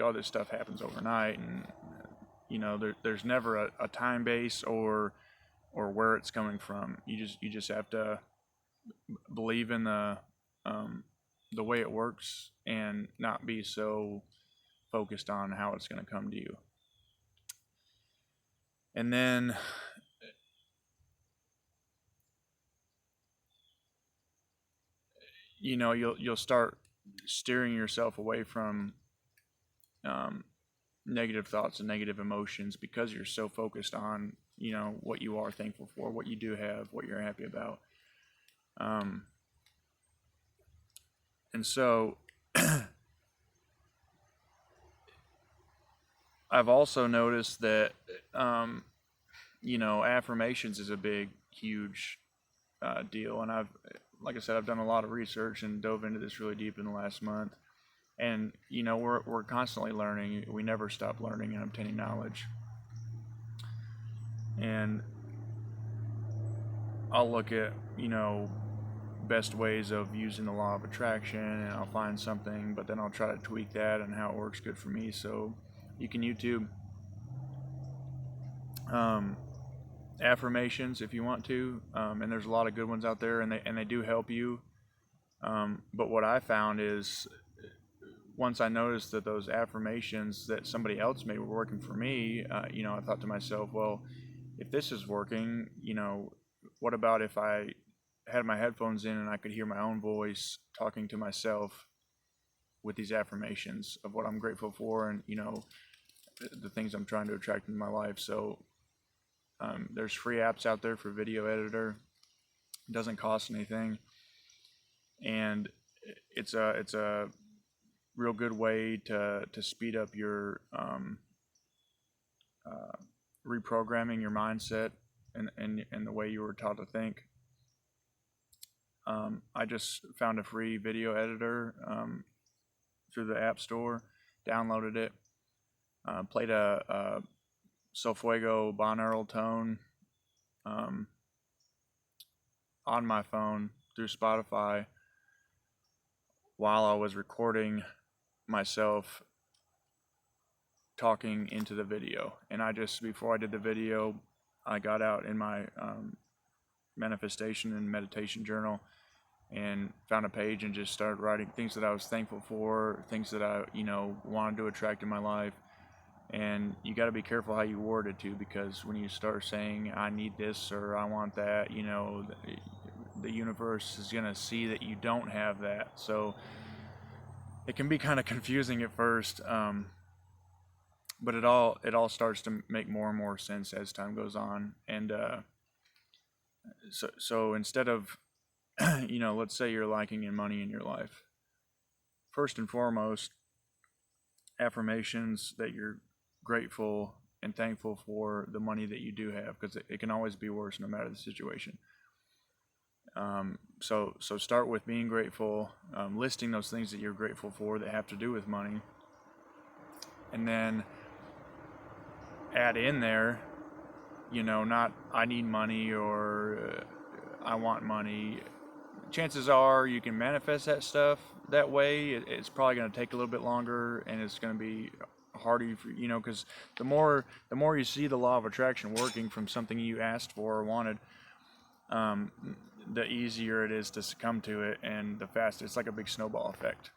all this stuff happens overnight, and there's never a time base or where it's coming from. You just have to believe in the way it works and not be so focused on how it's going to come to you. And then you'll start steering yourself away from negative thoughts and negative emotions because you're so focused on what you are thankful for, what you do have, what you're happy about. And so I've also noticed that affirmations is a big, huge deal, and like I said, I've done a lot of research and dove into this really deep in the last month. And we're constantly learning. We never stop learning and obtaining knowledge. And I'll look at best ways of using the law of attraction, and I'll find something, but then I'll try to tweak that and how it works good for me. So you can YouTube affirmations if you want to, and there's a lot of good ones out there, and they do help you. But what I found is, once I noticed that those affirmations that somebody else made were working for me, I thought to myself, well, if this is working, what about if I had my headphones in and I could hear my own voice talking to myself with these affirmations of what I'm grateful for and, the things I'm trying to attract in my life. So there's free apps out there for video editor. It doesn't cost anything. And it's a real good way to speed up your reprogramming your mindset and the way you were taught to think. I just found a free video editor through the App Store, downloaded it, played a Solfuego binaural tone on my phone through Spotify while I was recording myself talking into the video. And before I did the video, I got out in my manifestation and meditation journal and found a page and just started writing things that I was thankful for, things that I wanted to attract in my life. And you got to be careful how you word it too, because when you start saying I need this or I want that, the universe is going to see that you don't have that. So it can be kind of confusing at first, but it all starts to make more and more sense as time goes on. And so instead of let's say you're lacking in money in your life, first and foremost, affirmations that you're grateful and thankful for the money that you do have, because it can always be worse no matter the situation. So start with being grateful, listing those things that you're grateful for that have to do with money, and then add in there, not I need money or I want money. Chances are you can manifest that stuff that way. It's probably going to take a little bit longer, and it's going to be harder for because the more you see the law of attraction working from something you asked for or wanted, the easier it is to succumb to it, and the faster. It's like a big snowball effect.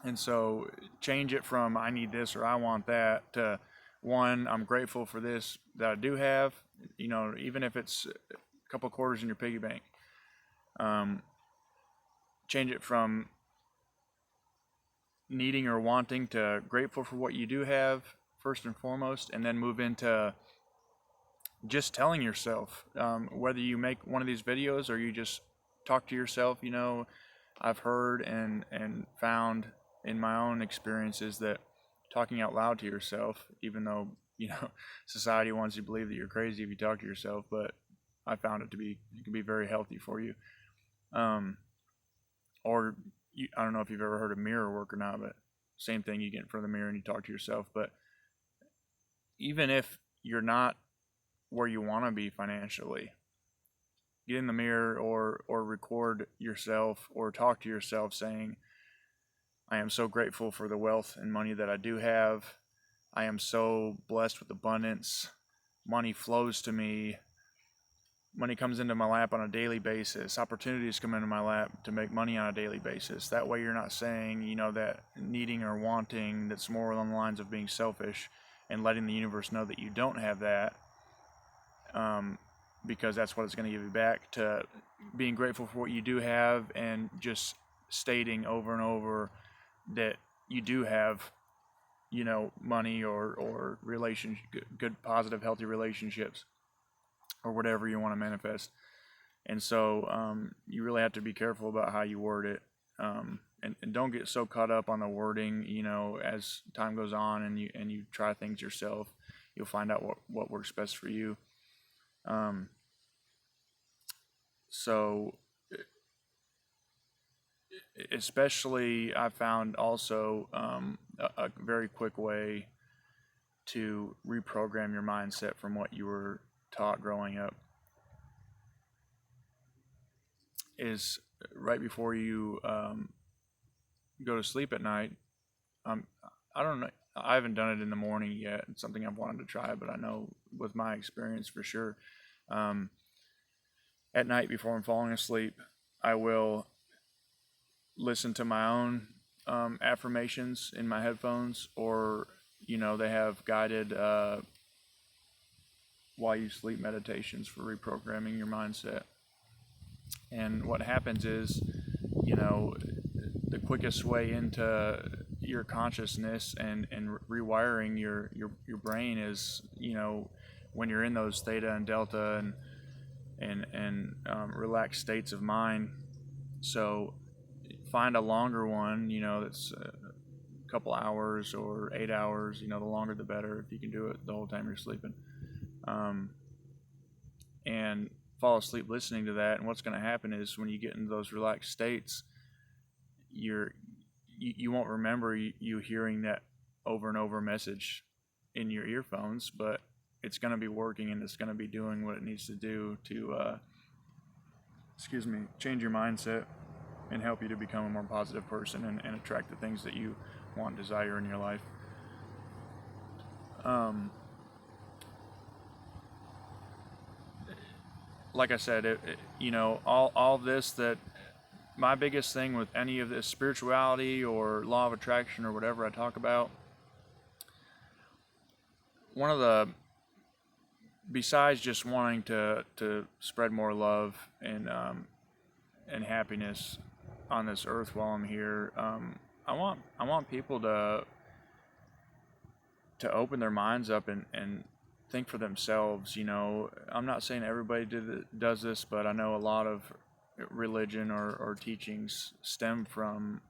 And so change it from I need this or I want that to one, I'm grateful for this that I do have, even if it's a couple quarters in your piggy bank. Change it from needing or wanting to grateful for what you do have first and foremost, and then move into just telling yourself, whether you make one of these videos or you just talk to yourself. I've heard and found in my own experiences that talking out loud to yourself, even though society wants you to believe that you're crazy if you talk to yourself, but I found it can be very healthy for you. Or I don't know if you've ever heard of mirror work or not, but same thing, you get in front of the mirror and you talk to yourself. But even if you're not where you want to be financially, get in the mirror or record yourself or talk to yourself saying, I am so grateful for the wealth and money that I do have. I am so blessed with abundance. Money flows to me. Money comes into my lap on a daily basis. Opportunities come into my lap to make money on a daily basis. That way you're not saying, that needing or wanting, that's more along the lines of being selfish and letting the universe know that you don't have that, because that's what it's going to give you back, to being grateful for what you do have and just stating over and over that you do have, money or relationship, good, positive, healthy relationships, or whatever you want to manifest. And so you really have to be careful about how you word it, and don't get so caught up on the wording. As time goes on and you try things yourself, you'll find out what works best for you. So especially I found also a very quick way to reprogram your mindset from what you were taught growing up is right before you go to sleep at night. I don't know. I haven't done it in the morning yet. It's something I've wanted to try, but I know with my experience for sure. At night before I'm falling asleep, I will listen to my own affirmations in my headphones, or they have guided while you sleep meditations for reprogramming your mindset. And what happens is, the quickest way into your consciousness and rewiring your brain is, when you're in those theta and delta and relaxed states of mind. So find a longer one, that's a couple hours or 8 hours. The longer the better, if you can do it the whole time you're sleeping. And fall asleep listening to that. And what's going to happen is when you get into those relaxed states, you won't remember you hearing that over and over message in your earphones, but it's going to be working and it's going to be doing what it needs to do to change your mindset and help you to become a more positive person and attract the things that you want and desire in your life. Like I said, all this, that my biggest thing with any of this spirituality or law of attraction or whatever I talk about, one of the, besides just wanting to spread more love and happiness on this earth while I'm here, I want people to open their minds up and think for themselves. I'm not saying everybody does this, but I know a lot of religion or teachings stem from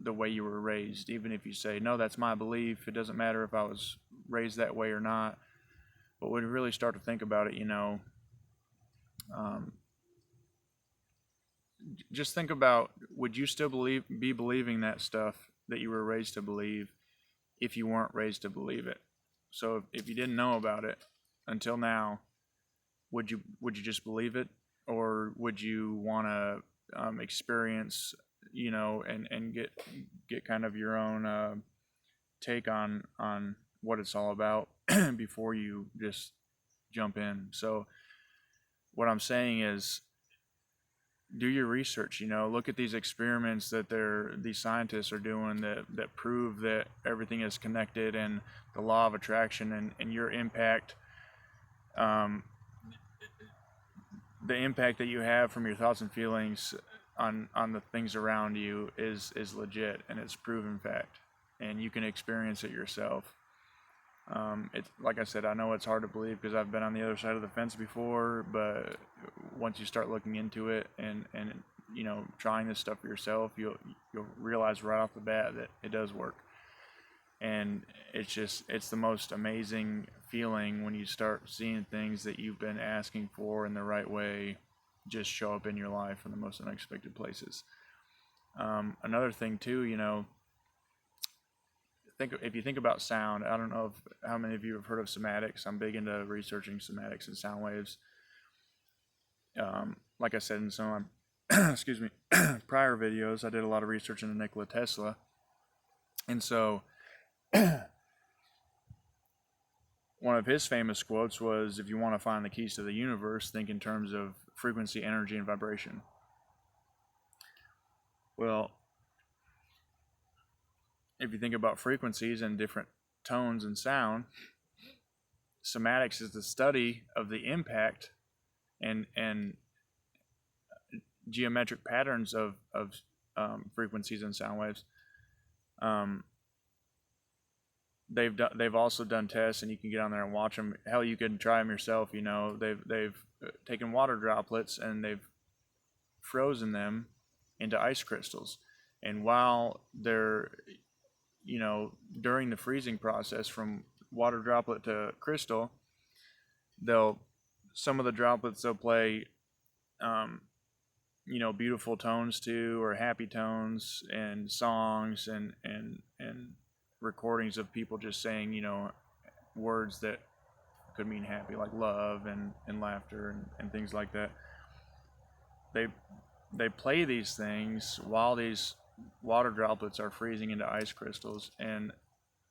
the way you were raised. Even if you say, no, that's my belief, it doesn't matter if I was raised that way or not. But when you really start to think about it, just think about, would you still be believing that stuff that you were raised to believe if you weren't raised to believe it? So if you didn't know about it until now, would you just believe it, or would you want to experience, and get kind of your own take on what it's all about before you just jump in? So what I'm saying is, do your research. Look at these experiments that these scientists are doing that prove that everything is connected, and the law of attraction and your impact, the impact that you have from your thoughts and feelings on the things around you is legit, and it's proven fact, and you can experience it yourself. It's like I said, I know it's hard to believe because I've been on the other side of the fence before, but once you start looking into it and trying this stuff for yourself, you'll realize right off the bat that it does work. And it's the most amazing feeling when you start seeing things that you've been asking for in the right way just show up in your life from the most unexpected places. Another thing too, if you think about sound, I don't know how many of you have heard of somatics. I'm big into researching somatics and sound waves. Like I said in some of my excuse me, prior videos, I did a lot of research into Nikola Tesla, And so one of his famous quotes was, if you want to find the keys to the universe, think in terms of frequency, energy, and vibration. Well, if you think about frequencies and different tones and sound, somatics is the study of the impact and geometric patterns of frequencies and sound waves. They've also done tests, and you can get on there and watch them. Hell, you can try them yourself. You know, they've taken water droplets and they've frozen them into ice crystals, and while they're, you know, during the freezing process from water droplet to crystal, they'll some of the droplets they'll play you know, beautiful tones to, or happy tones and songs and recordings of people just saying, you know, words that could mean happy, like love and laughter and things like that. They play these things while these water droplets are freezing into ice crystals, and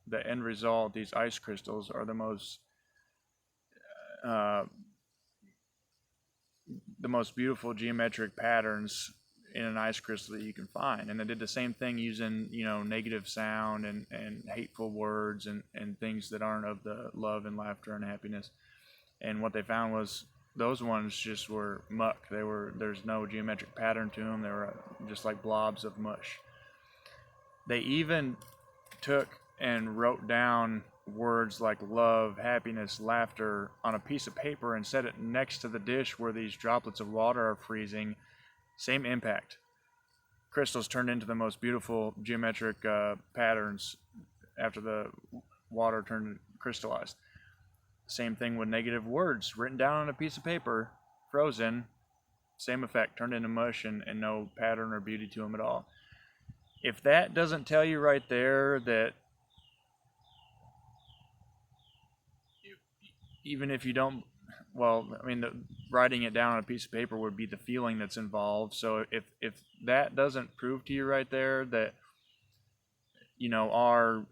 the end result, these ice crystals are the most beautiful geometric patterns in an ice crystal that you can find. And they did the same thing using, you know, negative sound and hateful words and things that aren't of the love and laughter and happiness. And what they found was those ones just were muck. There's no geometric pattern to them. They were just like blobs of mush. They even took and wrote down words like love, happiness, laughter on a piece of paper and set it next to the dish where these droplets of water are freezing. Same impact. Crystals turned into the most beautiful geometric patterns after the water turned crystallized. Same thing with negative words written down on a piece of paper, frozen. Same effect, turned into mush and no pattern or beauty to them at all. If that doesn't tell you right there that even if you don't, well, I mean, writing it down on a piece of paper would be the feeling that's involved. So if that doesn't prove to you right there that, you know,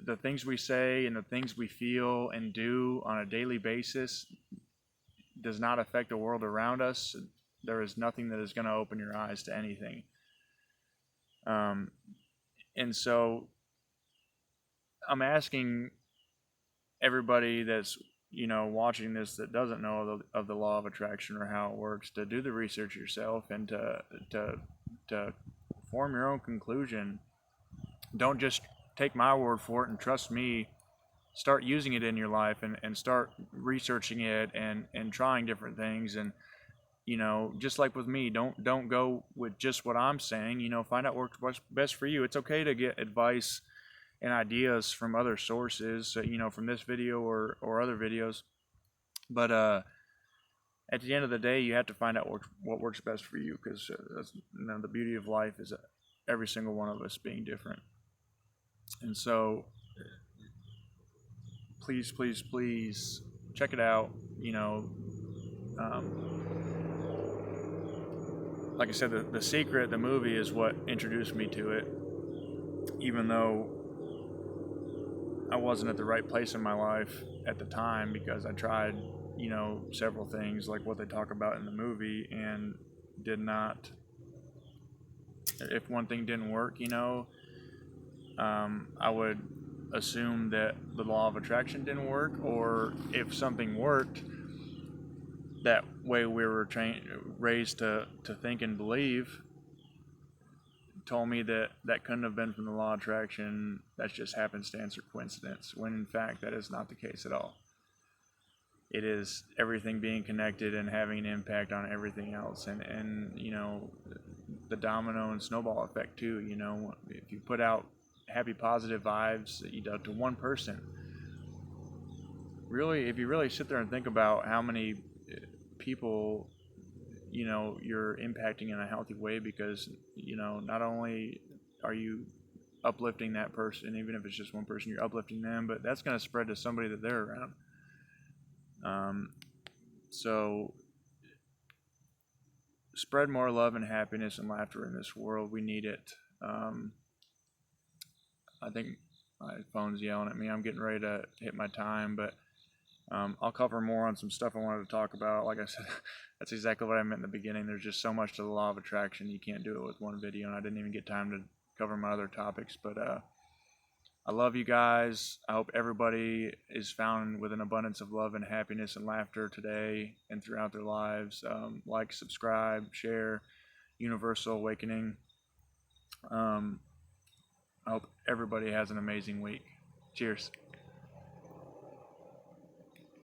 the things we say and the things we feel and do on a daily basis does not affect the world around us, there is nothing that is going to open your eyes to anything. And so I'm asking everybody that's, you know, watching this that doesn't know of the law of attraction or how it works, to do the research yourself and to form your own conclusion. Don't just take my word for it and trust me. Start using it in your life and start researching it and trying different things. And, you know, just like with me, don't go with just what I'm saying. You know, find out what's best for you. It's okay to get advice and ideas from other sources, you know, from this video or other videos. But at the end of the day, you have to find out what works best for you, because you know, the beauty of life is every single one of us being different. And so please, please, please check it out. You know, like I said, the Secret, the movie, is what introduced me to it, even though I wasn't at the right place in my life at the time, because I tried, you know, several things like what they talk about in the movie and did not. If one thing didn't work, you know, I would assume that the law of attraction didn't work, or if something worked, that way we were raised to think and believe, told me that couldn't have been from the law of attraction. That's just happenstance or coincidence, when in fact that is not the case at all. It is everything being connected and having an impact on everything else, and you know, the domino and snowball effect too. You know, if you put out happy positive vibes, you know, to one person, really, if you really sit there and think about how many people, you know, you're impacting in a healthy way, because, you know, not only are you uplifting that person, even if it's just one person, you're uplifting them, but that's going to spread to somebody that they're around. So spread more love and happiness and laughter in this world. We need it. I think my phone's yelling at me. I'm getting ready to hit my time, but I'll cover more on some stuff I wanted to talk about. Like I said, that's exactly what I meant in the beginning. There's just so much to the law of attraction. You can't do it with one video, and I didn't even get time to cover my other topics. But I love you guys. I hope everybody is found with an abundance of love and happiness and laughter today and throughout their lives. Like, subscribe, share. Universal Awakening. I hope everybody has an amazing week. Cheers.